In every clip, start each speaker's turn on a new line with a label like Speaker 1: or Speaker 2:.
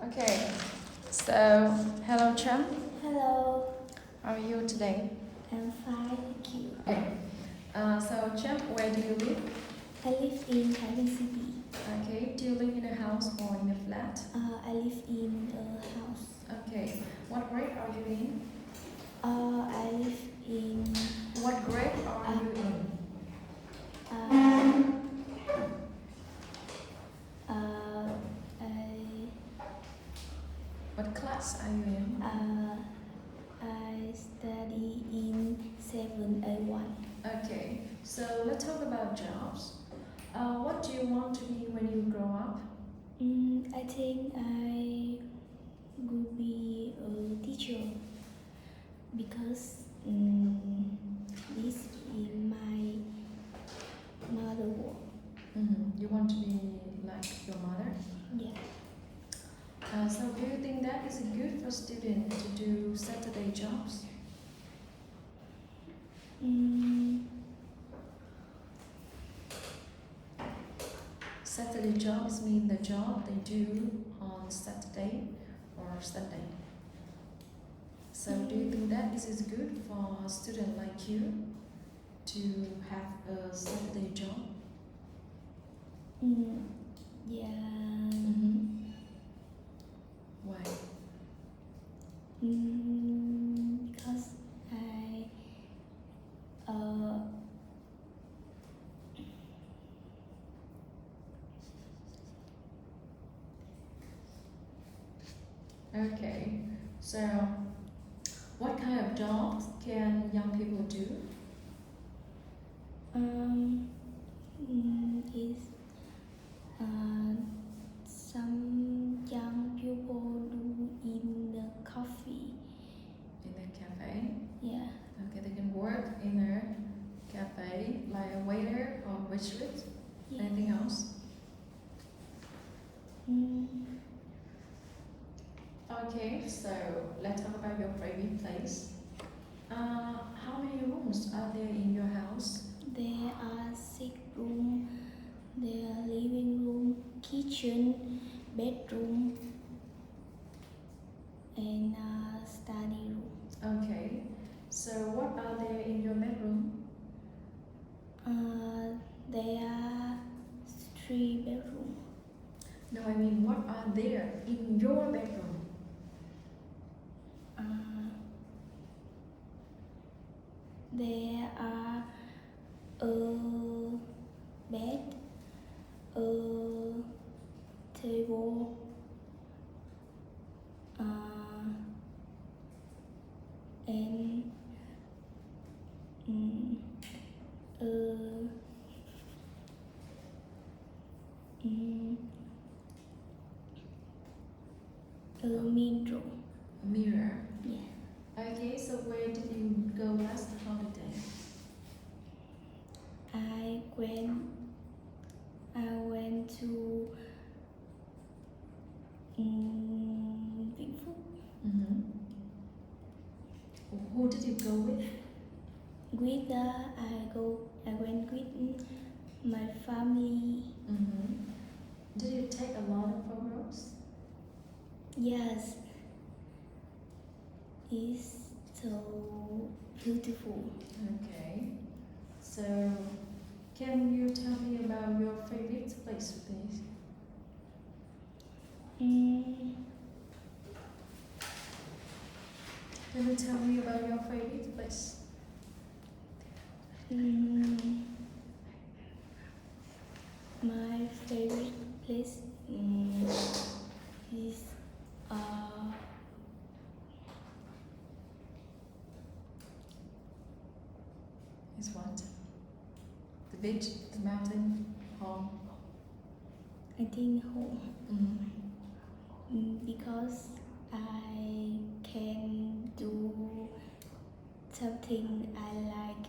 Speaker 1: Okay, so hello Tram,
Speaker 2: Hello,
Speaker 1: how are you today?
Speaker 2: I'm fine, thank you.
Speaker 1: Okay, so Tram, where do you live?
Speaker 2: I live in Thailand City.
Speaker 1: Okay, do you live in a house or in a flat?
Speaker 2: I live in a house.
Speaker 1: Okay, what grade are you in?
Speaker 2: I live in.
Speaker 1: What grade are you in?
Speaker 2: Uh, uh, I
Speaker 1: What class are you in?
Speaker 2: I study in 7A1.
Speaker 1: Okay, so let's talk about jobs. What do you want to be when you grow up?
Speaker 2: I think I will be a teacher because this is my mother work.
Speaker 1: You want to be like your mother?
Speaker 2: Yeah.
Speaker 1: So do you think that is good for students to do Saturday jobs?
Speaker 2: Mm,
Speaker 1: Saturday jobs mean the job they do on Saturday or Sunday. So do you think that this is good for a student like you to have a Saturday job?
Speaker 2: yeah.
Speaker 1: Why?
Speaker 2: Because I uh
Speaker 1: Okay, so what kind of jobs can young people do?
Speaker 2: is some young people do in the coffee.
Speaker 1: In a cafe?
Speaker 2: Yeah.
Speaker 1: Okay, they can work in a cafe like a waiter or waitress.
Speaker 2: Yeah.
Speaker 1: Anything else? Okay, so let's talk about your favorite place. How many rooms are there in your house?
Speaker 2: There are 6 rooms. There are living room, kitchen, bedroom, and study room.
Speaker 1: Okay, so what are there in your bedroom?
Speaker 2: There are 3 bedrooms.
Speaker 1: No, I mean, what are there in your bedroom?
Speaker 2: There are a bed, a table, and a mirror.
Speaker 1: Mirror.
Speaker 2: Yeah.
Speaker 1: Okay, so where did you go last holiday?
Speaker 2: I went to Vĩnh Phúc.
Speaker 1: Who did you go with?
Speaker 2: I went with my family.
Speaker 1: Did you take a lot of photos?
Speaker 2: Yes, it's so beautiful.
Speaker 1: Okay, so can you tell me about your favorite place, please? Can you tell me about your favorite place?
Speaker 2: My favorite place is
Speaker 1: Is what? The beach, the mountain, home?
Speaker 2: I think home. Because I can do something I like.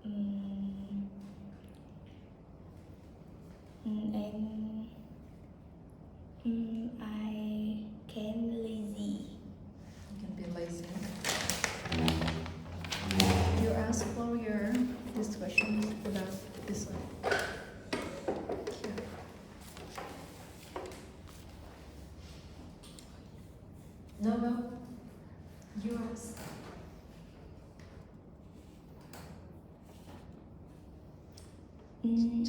Speaker 2: And I can lazy.
Speaker 1: You can be lazy. You ask Gloria this question about this one. Here. No, no. Yours.
Speaker 2: Mm,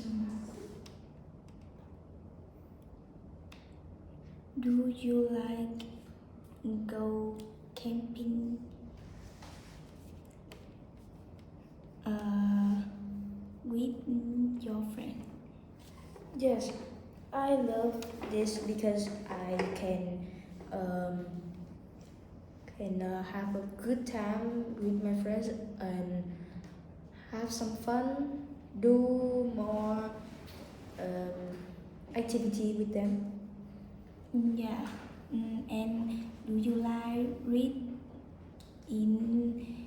Speaker 2: do you like go camping with your friend?
Speaker 3: Yes, I love this because I can have a good time with my friends and have some fun, do more activity with them.
Speaker 2: Yeah. And do you like read in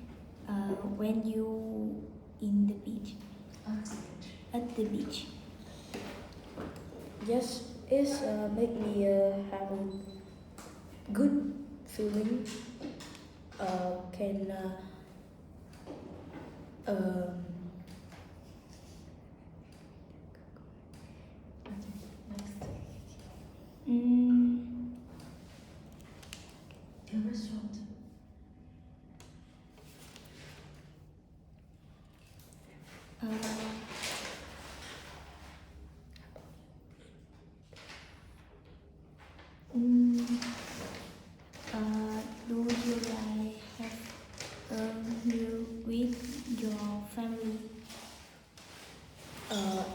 Speaker 2: when you in the beach at the beach?
Speaker 3: Yes, it's make me have a good feeling. Can um,
Speaker 1: Next.
Speaker 2: Mm,
Speaker 1: A restaurant.
Speaker 2: uh, mm, do you like have a meal with your family?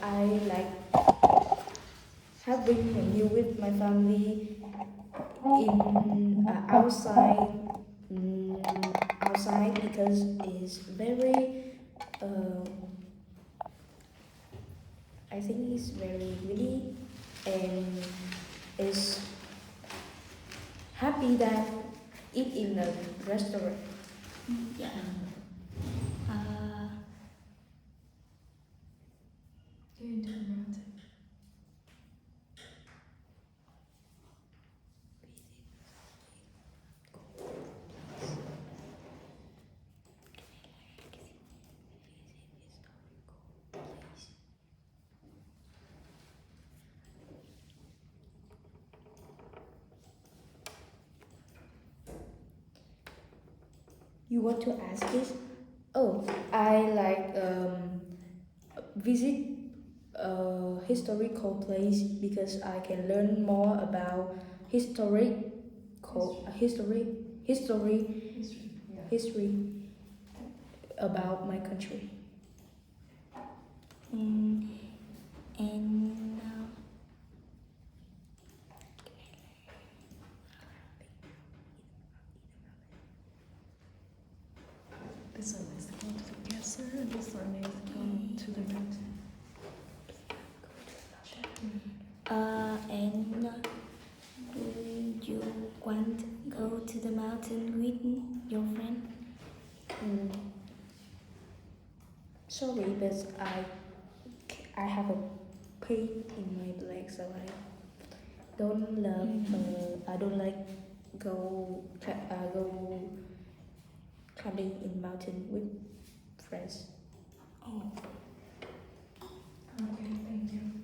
Speaker 3: I like having a meal with my family in outside because it's very uh, I think it's very windy and is happy that eat in a restaurant.
Speaker 2: Yeah. Uh,
Speaker 1: Going to the mountain.
Speaker 3: You want to ask this? Oh, I like visit a historical place because I can learn more about history
Speaker 1: Yeah.
Speaker 3: history about my country.
Speaker 2: mm, and
Speaker 1: This one is going to the castle, and this one is going to the mountain.
Speaker 2: and do you want go to the mountain with your friend?
Speaker 3: Mm, sorry, but I have a pain in my leg, so I don't like go climbing in mountain with friends.
Speaker 2: Oh.
Speaker 1: Okay, thank you.